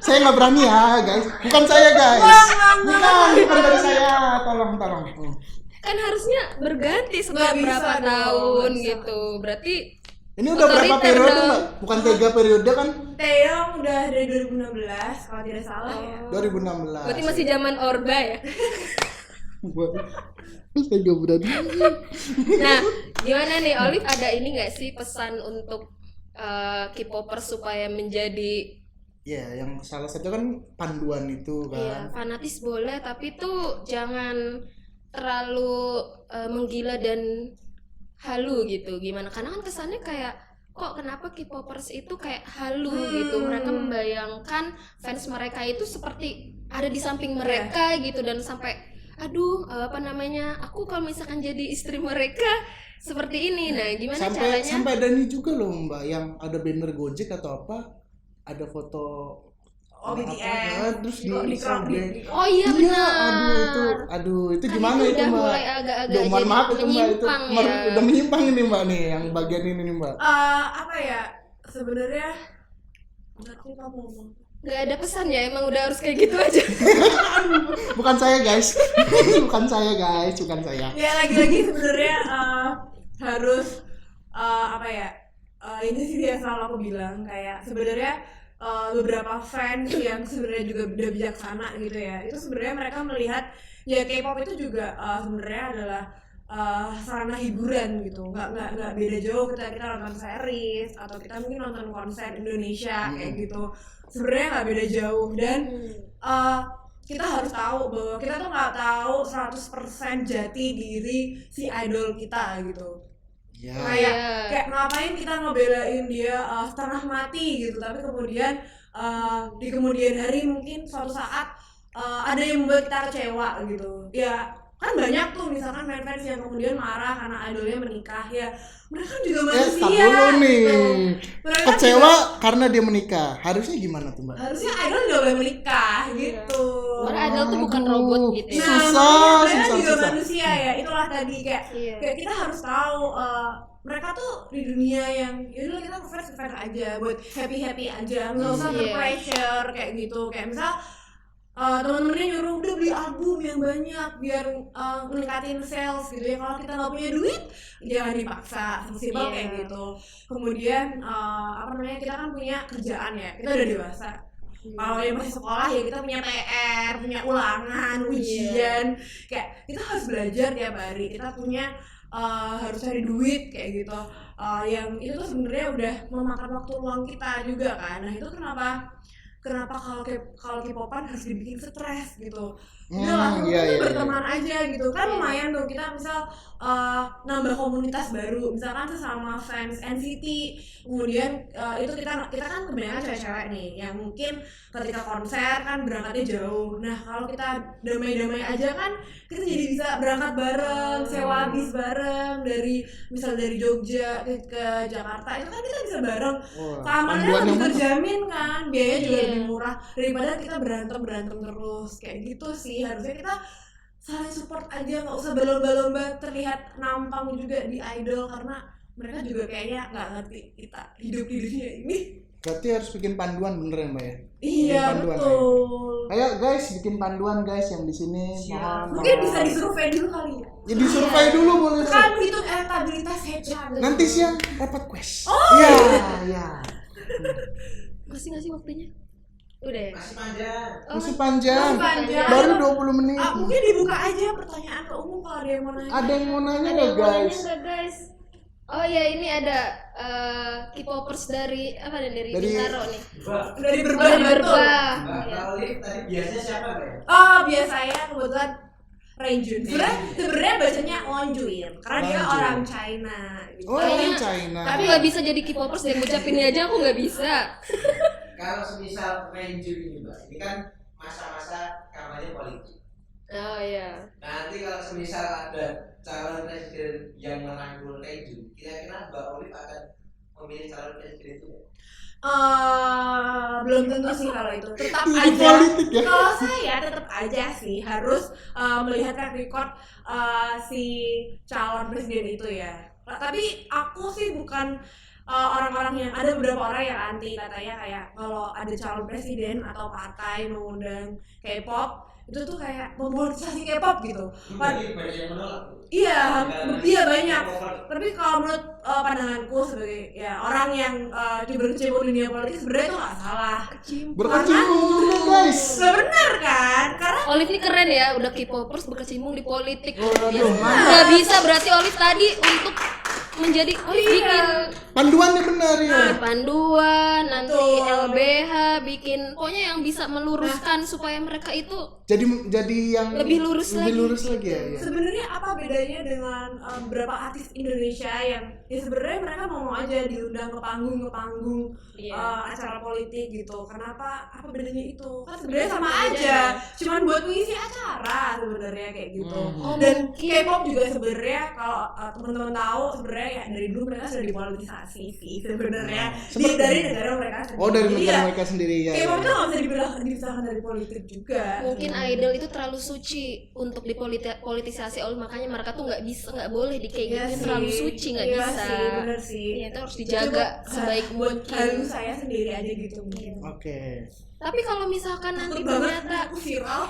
[SPEAKER 2] Saya nggak berani ya guys. Bukan saya guys. Bukan dari saya. Tolong.
[SPEAKER 3] Kan harusnya berganti setiap
[SPEAKER 4] Nggak bisa
[SPEAKER 3] berapa
[SPEAKER 4] dong,
[SPEAKER 3] tahun
[SPEAKER 4] nggak bisa.
[SPEAKER 3] gitu. Berarti
[SPEAKER 2] Ini udah berapa
[SPEAKER 3] otoriter
[SPEAKER 2] periode
[SPEAKER 3] dong.
[SPEAKER 2] Mbak? Bukan 3 periode kan?
[SPEAKER 4] Taeyong udah dari 2016 kalau tidak salah ya.
[SPEAKER 2] 2016.
[SPEAKER 3] berarti masih zaman Orba ya.
[SPEAKER 2] Saya nggak berani.
[SPEAKER 3] Nah, gimana nih Olive, ada ini nggak sih pesan untuk K-popers supaya menjadi
[SPEAKER 2] Ya, yang salah satu kan panduan itu
[SPEAKER 3] ya
[SPEAKER 2] kan.
[SPEAKER 3] fanatis boleh, tapi tuh jangan terlalu menggila dan halu gitu. Gimana? Karena kan kesannya kayak kok kenapa K-popers itu kayak halu gitu. Mereka membayangkan fans mereka itu seperti ada di samping mereka gitu, dan sampai aduh apa namanya, aku kalau misalkan jadi istri mereka seperti ini. Nah, gimana caranya?
[SPEAKER 2] Sampai ada ini juga loh Mbak, yang ada banner Gojek atau apa, ada foto
[SPEAKER 4] BTS.
[SPEAKER 2] terus
[SPEAKER 4] Di crop
[SPEAKER 2] sobek.
[SPEAKER 3] Oh iya benar.
[SPEAKER 2] Aduh itu
[SPEAKER 3] Kan
[SPEAKER 2] gimana itu
[SPEAKER 3] udah
[SPEAKER 2] Mbak?
[SPEAKER 3] mulai agak-agak
[SPEAKER 2] Udah, mohon
[SPEAKER 3] jadi
[SPEAKER 2] maaf itu Mbak, itu
[SPEAKER 3] menyimpang ya.
[SPEAKER 2] udah menyimpang ini Mbak nih, yang bagian ini nih Mbak.
[SPEAKER 4] Apa ya, sebenarnya aku lupa mau ngomong.
[SPEAKER 3] Nggak ada pesan ya, emang udah harus kayak gitu aja.
[SPEAKER 2] Bukan saya guys. bukan saya.
[SPEAKER 4] Ya lagi-lagi sebenarnya harus apa ya, ini sih yang selalu aku bilang, kayak sebenarnya beberapa fans yang sebenarnya juga udah bijaksana gitu ya, itu sebenarnya mereka melihat ya K-pop itu juga sebenarnya adalah sarana hiburan gitu, nggak beda jauh kita nonton series atau kita mungkin nonton konser Indonesia kayak gitu, sebenarnya nggak beda jauh. Dan kita harus tahu bahwa kita tuh nggak tahu 100% jati diri si idol kita gitu.
[SPEAKER 2] Ya.
[SPEAKER 4] Kayak ngapain kita ngebelain dia setengah mati gitu, tapi kemudian di kemudian hari mungkin suatu saat ada yang membuat kita kecewa gitu. Ya kan banyak tuh misalkan fans yang kemudian marah karena idolnya menikah, ya mereka kan juga manusia
[SPEAKER 2] Stop dulu nih.
[SPEAKER 4] gitu. Mereka
[SPEAKER 2] Kecewa
[SPEAKER 4] juga-
[SPEAKER 2] karena dia menikah. Harusnya gimana tuh Mbak?
[SPEAKER 4] harusnya idol nggak boleh menikah gitu.
[SPEAKER 3] Karena idol tuh bukan robot gitu ya.
[SPEAKER 2] Susah,
[SPEAKER 4] mereka juga
[SPEAKER 2] susah.
[SPEAKER 4] manusia ya. Itulah tadi kayak
[SPEAKER 3] Iya.
[SPEAKER 4] kayak kita harus tahu mereka tuh di dunia yang yaudah kita fans aja buat happy aja, nggak usah
[SPEAKER 3] Iya.
[SPEAKER 4] terpressure kayak gitu. Kayak misal teman-temannya nyuruh udah beli album yang banyak biar meningkatin sales gitu ya. Kalau kita nggak punya duit jangan dipaksa, sesimpel
[SPEAKER 3] Iya.
[SPEAKER 4] kayak gitu. Kemudian apa namanya, kita kan punya kerjaan ya, kita udah dewasa. Kalau yang masih sekolah ya kita punya PR, punya ulangan, ujian, kayak kita harus belajar tiap hari. Kita punya harus cari duit kayak gitu. Yang itu tuh sebenarnya udah memakan waktu luang kita juga kan. Nah itu kenapa kalau K-popan harus dibikin stres gitu. Udah lah,
[SPEAKER 2] Iya.
[SPEAKER 4] berteman aja gitu kan, lumayan tuh kita misal nambah komunitas baru, misalkan sesama fans NCT, kemudian itu kita kan kebanyakan cewek-cewek nih yang mungkin ketika konser kan berangkatnya jauh. Nah kalau kita damai-damai aja kan kita jadi bisa berangkat bareng, sewa bis bareng dari Jogja ke Jakarta, itu kan kita bisa bareng.
[SPEAKER 2] Wah,
[SPEAKER 4] Keamanannya
[SPEAKER 2] panduan
[SPEAKER 4] lebih
[SPEAKER 2] yang mana?
[SPEAKER 4] terjamin kan, biayanya juga
[SPEAKER 3] Iya.
[SPEAKER 4] lebih murah daripada kita berantem terus kayak gitu sih. Harusnya kita saling support aja, nggak usah berlomba-lomba terlihat nampang juga di idol, karena mereka juga kayaknya nggak ngerti kita hidup di dunia ini.
[SPEAKER 2] Berarti harus bikin panduan bener ya Mbak ya?
[SPEAKER 4] Iya
[SPEAKER 2] Panduan,
[SPEAKER 4] betul.
[SPEAKER 2] Ayo guys, bikin panduan guys yang di sini.
[SPEAKER 4] Mungkin bisa disurvei dulu kali ya.
[SPEAKER 2] Ya disurvei dulu boleh.
[SPEAKER 4] Kan itu elektabilitas HR.
[SPEAKER 2] Nanti siang dapat quest.
[SPEAKER 4] Oh,
[SPEAKER 2] iya, iya.
[SPEAKER 3] Masih nggak sih waktunya? Udah ya?
[SPEAKER 1] Masih panjang.
[SPEAKER 2] Masih panjang.
[SPEAKER 4] Masih panjang.
[SPEAKER 2] Baru 20 menit.
[SPEAKER 4] Mungkin dibuka aja pertanyaan ke umum kalau ada yang mau nanya.
[SPEAKER 2] Ada yang mau nanya
[SPEAKER 3] Ada
[SPEAKER 2] nggak
[SPEAKER 3] yang mau nanya
[SPEAKER 2] guys?
[SPEAKER 3] nggak, guys? Oh ya, ini ada K-popers dari apa nih, dari
[SPEAKER 2] Dari-
[SPEAKER 3] Bintaro nih.
[SPEAKER 4] Dari
[SPEAKER 3] Oh,
[SPEAKER 4] berbagai
[SPEAKER 3] dari Berbah.
[SPEAKER 1] Mbak
[SPEAKER 3] Iya.
[SPEAKER 1] Olive tadi biasanya siapa Mbak?
[SPEAKER 4] Oh, biasanya kebetulan Renjun. Sebenarnya bacanya Onjuin karena dia
[SPEAKER 2] Onjuin.
[SPEAKER 4] orang China. Gitu.
[SPEAKER 2] Oh,
[SPEAKER 3] Kayaknya-
[SPEAKER 2] orang China.
[SPEAKER 3] Aku nggak bisa jadi K-popers dan ngucapinnya aja aku nggak bisa.
[SPEAKER 1] Kalau semisal Renjun ini Mbak, ini kan masa-masa kampanye politik.
[SPEAKER 3] Oh iya.
[SPEAKER 1] Nanti kalau semisal ada calon presiden yang merangkul Renjun, kira-kira Mbak Olive akan memilih calon presiden itu nggak?
[SPEAKER 4] Belum tentu sih kalau itu. Tetap
[SPEAKER 2] Ini
[SPEAKER 4] aja.
[SPEAKER 2] politik ya?
[SPEAKER 4] Kalau saya tetap aja sih harus melihat track record si calon presiden itu ya. Tapi aku sih bukan orang-orang yang ada beberapa orang yang anti, katanya kayak kalau ada calon presiden atau partai mengundang K-pop itu tuh kayak mempolitisasi K-pop gitu.
[SPEAKER 1] Banyak yang menolak.
[SPEAKER 4] Iya, iya banyak. Tapi kalau menurut pandanganku sebagai ya orang yang berkecimpung di dunia politik sebenarnya itu nggak salah.
[SPEAKER 2] Berkecimpung juga guys.
[SPEAKER 4] Nggak benar kan? Karena
[SPEAKER 3] Olive ini keren ya, udah K-popers berkecimpung di politik.
[SPEAKER 2] Waduh, mantap.
[SPEAKER 3] Nggak bisa berarti Olive tadi untuk menjadi Olive bikin
[SPEAKER 2] Panduannya benar ya.
[SPEAKER 3] panduan, nanti
[SPEAKER 4] Betul.
[SPEAKER 3] LBH, bikin pokoknya yang bisa meluruskan supaya mereka itu
[SPEAKER 2] Jadi yang
[SPEAKER 3] Lebih lurus lagi.
[SPEAKER 2] ya. Ya.
[SPEAKER 4] sebenarnya apa bedanya dengan beberapa artis Indonesia yang ya sebenarnya mereka mau aja diundang ke panggung
[SPEAKER 3] Iya.
[SPEAKER 4] acara politik gitu. Kenapa? Apa bedanya itu? Kan sebenarnya sama aja. Cuman buat mengisi acara sebenarnya kayak gitu.
[SPEAKER 3] Oh,
[SPEAKER 4] Dan
[SPEAKER 3] mungkin.
[SPEAKER 4] K-pop juga sebenarnya kalau teman-teman tahu sebenarnya ya dari dulu mereka sudah dipolitisasi sih sebenarnya. Dari negara mereka sendiri.
[SPEAKER 2] Oh, dari negara
[SPEAKER 4] Iya.
[SPEAKER 2] mereka sendiri ya.
[SPEAKER 4] K-pop
[SPEAKER 2] ya.
[SPEAKER 4] itu nggak bisa dipisahkan dari politik juga.
[SPEAKER 3] Mungkin idol itu terlalu suci untuk dipolitisasi oleh, makanya mereka tuh nggak boleh di kayak
[SPEAKER 4] Iya
[SPEAKER 3] gitu,
[SPEAKER 4] sih.
[SPEAKER 3] terlalu suci nggak
[SPEAKER 4] Iya
[SPEAKER 3] bisa.
[SPEAKER 4] sih, bener sih.
[SPEAKER 3] Iya, itu harus dijaga sebaik
[SPEAKER 4] buat
[SPEAKER 3] mungkin.
[SPEAKER 4] saya sendiri aja gitu mungkin.
[SPEAKER 2] Oke.
[SPEAKER 3] Tapi kalau misalkan nanti
[SPEAKER 4] Takut banget
[SPEAKER 3] ternyata
[SPEAKER 4] aku viral.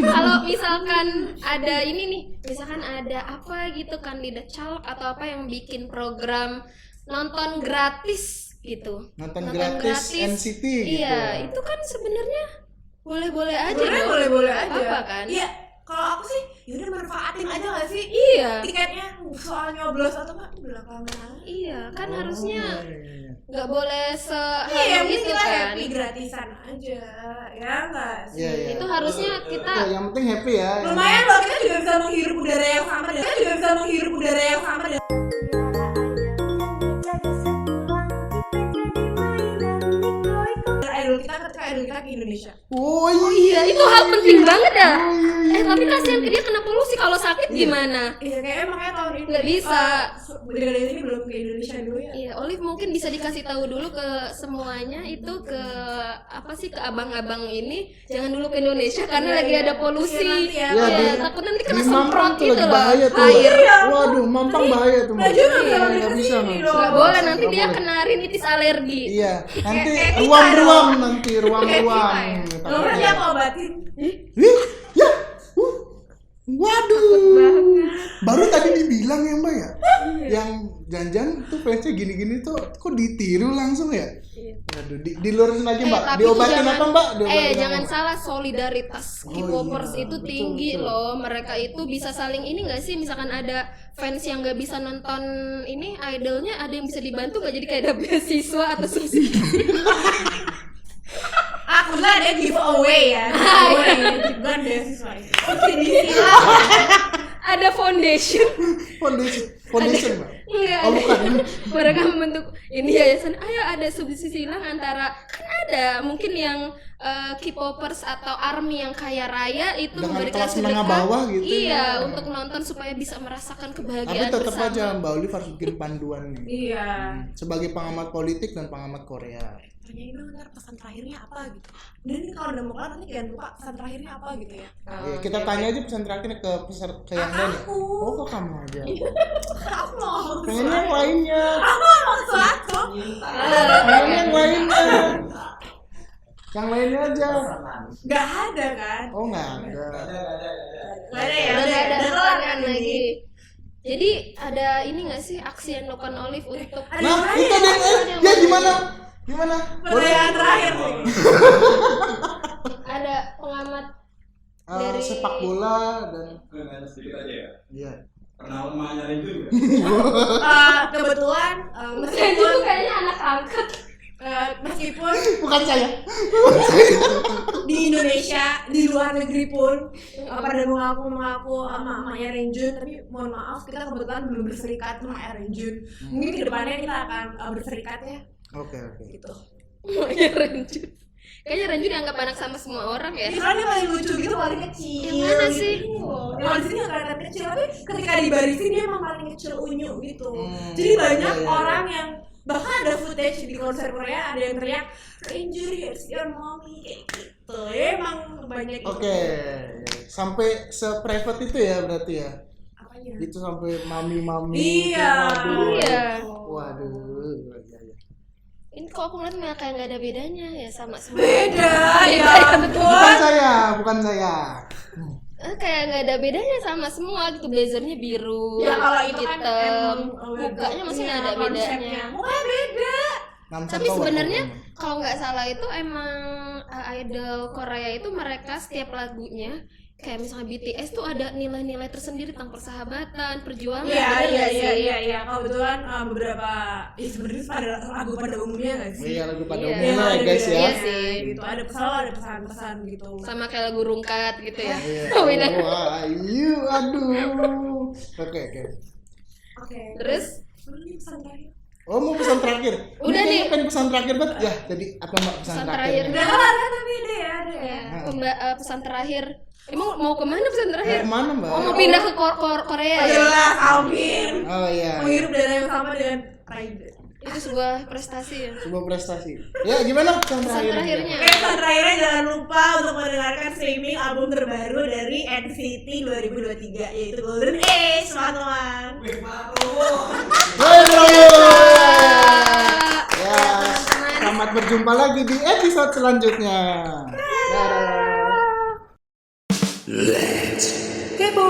[SPEAKER 3] kalau misalkan ada ini nih, misalkan ada apa gitu kandidat caleg atau apa yang bikin program nonton gratis gitu.
[SPEAKER 2] Nonton gratis NCT gitu.
[SPEAKER 3] Iya, itu kan sebenarnya boleh-boleh aja
[SPEAKER 4] Sebenarnya
[SPEAKER 3] dong.
[SPEAKER 4] boleh-boleh aja.
[SPEAKER 3] Apa kan?
[SPEAKER 4] Iya, kalau aku sih yaudah manfaatin aja gak sih?
[SPEAKER 3] Iya.
[SPEAKER 4] Tiketnya soal nyoblos atau apa belakangan.
[SPEAKER 3] Iya, kan
[SPEAKER 2] Oh,
[SPEAKER 3] harusnya
[SPEAKER 2] iya, iya.
[SPEAKER 3] nggak boleh
[SPEAKER 4] Iya,
[SPEAKER 3] sehalu
[SPEAKER 4] yang penting
[SPEAKER 3] itu
[SPEAKER 4] kita
[SPEAKER 3] kan.
[SPEAKER 4] happy gratisan aja. Ya enggak sih?
[SPEAKER 2] Iya, iya.
[SPEAKER 3] Itu harusnya kita
[SPEAKER 2] Oke, yang penting happy ya.
[SPEAKER 4] Lumayan loh, kita juga bisa menghirup udara yang sama dan kita juga bisa menghirup udara yang sama dan idol kita ketika idol kita ke Indonesia.
[SPEAKER 2] Oh
[SPEAKER 3] iya, itu hal penting banget ya.
[SPEAKER 2] Oh, iya, iya.
[SPEAKER 3] Tapi kasihan ke dia kena polusi, kalau sakit gimana?
[SPEAKER 4] Iya, kayaknya makanya tahun ini
[SPEAKER 3] Nggak bisa.
[SPEAKER 4] Bendera ini belum ke Indonesia dulu ya.
[SPEAKER 3] Iya, Olive mungkin bisa dikasih tahu dulu ke semuanya itu ke apa sih, ke abang-abang ini jangan dulu ke Indonesia karena
[SPEAKER 4] Iya,
[SPEAKER 3] lagi
[SPEAKER 4] iya.
[SPEAKER 3] ada polusi.
[SPEAKER 4] Iya,
[SPEAKER 2] nanti ya.
[SPEAKER 3] Iya,
[SPEAKER 2] di-
[SPEAKER 3] takut nanti kena
[SPEAKER 2] di Mampang
[SPEAKER 3] semprot
[SPEAKER 2] tuh
[SPEAKER 3] gitu
[SPEAKER 2] lagi
[SPEAKER 3] loh.
[SPEAKER 2] bahaya tuh.
[SPEAKER 3] Air.
[SPEAKER 2] Mbak. Waduh, Mampang bahaya tuh. Mbak.
[SPEAKER 4] Nah, juga
[SPEAKER 2] Iya,
[SPEAKER 4] kalau
[SPEAKER 2] nggak
[SPEAKER 4] di
[SPEAKER 2] bisa,
[SPEAKER 4] sini
[SPEAKER 2] nggak
[SPEAKER 4] dong.
[SPEAKER 3] Nggak boleh, nanti
[SPEAKER 2] Nggak
[SPEAKER 3] dia
[SPEAKER 2] boleh.
[SPEAKER 3] kena rinitis alergi.
[SPEAKER 2] Iya, nanti
[SPEAKER 4] kayak kita
[SPEAKER 2] ruam-ruam
[SPEAKER 4] dong.
[SPEAKER 2] nanti ruam-ruam.
[SPEAKER 4] Lo pernah dia mau obatin?
[SPEAKER 2] Ih, ya. Waduh. Baru tadi dibilang ya Mbak ya. Yang jangan-jangan tuh fansnya gini-gini tuh kok ditiru langsung ya? Waduh, dilurusin lagi Mbak.
[SPEAKER 3] tapi
[SPEAKER 2] Diobatin
[SPEAKER 3] tuh
[SPEAKER 2] apa Mbak? Diobatin
[SPEAKER 3] jangan
[SPEAKER 2] apa?
[SPEAKER 3] salah, solidaritas
[SPEAKER 2] Oh,
[SPEAKER 3] K-popers
[SPEAKER 2] iya,
[SPEAKER 3] itu
[SPEAKER 2] betul,
[SPEAKER 3] tinggi
[SPEAKER 2] betul.
[SPEAKER 3] loh. Mereka itu bisa saling ini nggak sih, misalkan ada fans yang nggak bisa nonton ini idolnya, ada yang bisa dibantu nggak, jadi kayak ada beasiswa atau subsidi.
[SPEAKER 4] Kebetulan ada giveaway ya. Giveaway, bukan beasiswa itu. Subsidi silang.
[SPEAKER 3] Ada foundation.
[SPEAKER 2] Foundation Mbak.
[SPEAKER 3] Enggak
[SPEAKER 2] Oh,
[SPEAKER 3] ada.
[SPEAKER 2] bukan.
[SPEAKER 3] Mereka membentuk ini yayasan, ayo ada subsidi silang antara, kan ada mungkin yang K-popers atau ARMY yang kaya raya itu
[SPEAKER 2] Dengan
[SPEAKER 3] memberikan
[SPEAKER 2] kelas menengah
[SPEAKER 3] sedekah.
[SPEAKER 2] bawah gitu
[SPEAKER 3] Iya,
[SPEAKER 2] ya.
[SPEAKER 3] untuk nonton supaya bisa merasakan
[SPEAKER 2] Tapi
[SPEAKER 3] kebahagiaan
[SPEAKER 2] tetap
[SPEAKER 3] bersama.
[SPEAKER 2] aja Mbak Olive harus bikin panduan nih.
[SPEAKER 4] Iya.
[SPEAKER 2] Sebagai pengamat politik dan pengamat Korea.
[SPEAKER 4] Tanyain dong ntar pesan terakhirnya apa gitu. Dan ini kalau udah mau kelar nanti jangan lupa pesan terakhirnya apa gitu ya.
[SPEAKER 2] Ya, kita tanya aja pesan terakhirnya ke yang lain.
[SPEAKER 4] Aku.
[SPEAKER 2] Oh, kok kamu aja.
[SPEAKER 4] Aku loh.
[SPEAKER 2] pengennya yang lainnya.
[SPEAKER 4] Aku ngomong sesuatu.
[SPEAKER 2] Pengennya yang lainnya. Yang lainnya aja.
[SPEAKER 4] Gak ada kan?
[SPEAKER 2] Oh nggak ada.
[SPEAKER 4] Gak ada ya?
[SPEAKER 3] Udah nggak ada
[SPEAKER 4] Udah kelar
[SPEAKER 3] pertanyaan
[SPEAKER 4] kan
[SPEAKER 3] lagi.
[SPEAKER 4] ini?
[SPEAKER 3] Jadi ada ini nggak sih aksi yang dilakukan Olive untuk
[SPEAKER 2] Nah itu deh, ya gimana? Gimana?
[SPEAKER 4] Pertanyaan terakhir nih.
[SPEAKER 3] ada pengamat dari
[SPEAKER 2] Sepak bola dan
[SPEAKER 5] Nanya sedikit aja ya.
[SPEAKER 2] iya.
[SPEAKER 5] Kenal emaknya Renjun nggak?
[SPEAKER 4] Kebetulan
[SPEAKER 3] itu
[SPEAKER 4] meskipun
[SPEAKER 3] kayaknya anak angkat.
[SPEAKER 4] meskipun
[SPEAKER 2] Bukan saya.
[SPEAKER 4] di Indonesia di luar negeri pun pada mengaku emak-emaknya Renjun, tapi mohon maaf kita kebetulan belum berserikat emaknya Renjun. Mungkin kedepannya kita akan berserikat ya
[SPEAKER 2] Oke.
[SPEAKER 4] gitu.
[SPEAKER 3] Emaknya Renjun. Kayaknya Renjun dianggap anak sama semua orang ya.
[SPEAKER 4] Karena dia paling lucu gitu, paling kecil.
[SPEAKER 3] Yang mana
[SPEAKER 4] gitu.
[SPEAKER 3] sih?
[SPEAKER 4] Kalau di sini nggak kelihatan kecil, tapi ketika di barisin dia emang paling kecil unyu gitu.
[SPEAKER 2] Hmm,
[SPEAKER 4] Jadi banyak
[SPEAKER 2] iya.
[SPEAKER 4] orang yang bahkan ada footage di konser Korea ada yang teriak Ranger here's your mommy kayak gitu. Ya, emang banyak.
[SPEAKER 2] Oke. Sampai se-private itu ya berarti ya.
[SPEAKER 4] Apanya?
[SPEAKER 2] Itu sampai mami-mami.
[SPEAKER 4] Iya.
[SPEAKER 2] Waduh.
[SPEAKER 3] Iya.
[SPEAKER 2] Waduh. Iya.
[SPEAKER 3] Ini kok aku ngeliat malah kayak nggak ada bedanya ya sama semua.
[SPEAKER 4] Beda ya
[SPEAKER 2] Bukan
[SPEAKER 4] ampun.
[SPEAKER 2] saya.
[SPEAKER 3] Kayak nggak ada bedanya sama semua gitu, blazernya biru,
[SPEAKER 4] Ya kalau itu kan
[SPEAKER 3] hitam,
[SPEAKER 4] emang
[SPEAKER 3] mukanya masih nggak ada
[SPEAKER 4] konsepnya.
[SPEAKER 3] bedanya.
[SPEAKER 4] Mukanya beda.
[SPEAKER 2] Namsan
[SPEAKER 3] Tapi
[SPEAKER 2] Power
[SPEAKER 3] sebenarnya
[SPEAKER 2] pokoknya.
[SPEAKER 3] kalau nggak salah itu emang idol Korea itu mereka setiap lagunya kayak misalnya BTS tuh ada nilai-nilai tersendiri tentang persahabatan, perjuangan. bener nggak sih?
[SPEAKER 4] Iya. Kebetulan beberapa, sebenarnya pada lagu pada umumnya nggak sih?
[SPEAKER 2] Iya lagu pada
[SPEAKER 3] Iya.
[SPEAKER 2] umumnya ya guys ya.
[SPEAKER 3] Iya sih.
[SPEAKER 4] Gitu. Selalu ada pesan-pesan gitu.
[SPEAKER 3] Sama kayak lagu Rungkat gitu ya.
[SPEAKER 2] Iya.
[SPEAKER 3] Oh, iya.
[SPEAKER 2] Wah, aduh. Oke.
[SPEAKER 4] Oke.
[SPEAKER 3] Terus
[SPEAKER 4] Ini pesan terakhir.
[SPEAKER 2] Oh mau pesan terakhir?
[SPEAKER 3] Udah
[SPEAKER 2] Ini kayaknya
[SPEAKER 3] nih.
[SPEAKER 2] pengen pesan terakhir banget ya. Jadi apa mbak pesan
[SPEAKER 3] Pesan
[SPEAKER 2] terakhir?
[SPEAKER 3] terakhir.
[SPEAKER 4] Udah kelar kan tapi ada ya.
[SPEAKER 3] pesan terakhir. Emang mau kemana pesan terakhir?
[SPEAKER 2] Kemana mbak?
[SPEAKER 3] Oh mau pindah ke Korea ya?
[SPEAKER 4] Jelas, amin.
[SPEAKER 2] Oh iya.
[SPEAKER 4] Menghirup udara yang sama dengan Raiden.
[SPEAKER 3] Itu sebuah prestasi ya.
[SPEAKER 2] Sebuah prestasi. Ya gimana pesan
[SPEAKER 3] Pesan
[SPEAKER 2] terakhir?
[SPEAKER 3] terakhirnya.
[SPEAKER 4] Oke, pesan terakhirnya jangan lupa untuk mendengarkan streaming album terbaru dari NCT 2023 yaitu Golden Age, teman-teman.
[SPEAKER 2] Hoi bro.
[SPEAKER 3] Ah,
[SPEAKER 2] Ya, selamat berjumpa lagi di episode selanjutnya. Dadah.
[SPEAKER 4] Kepo.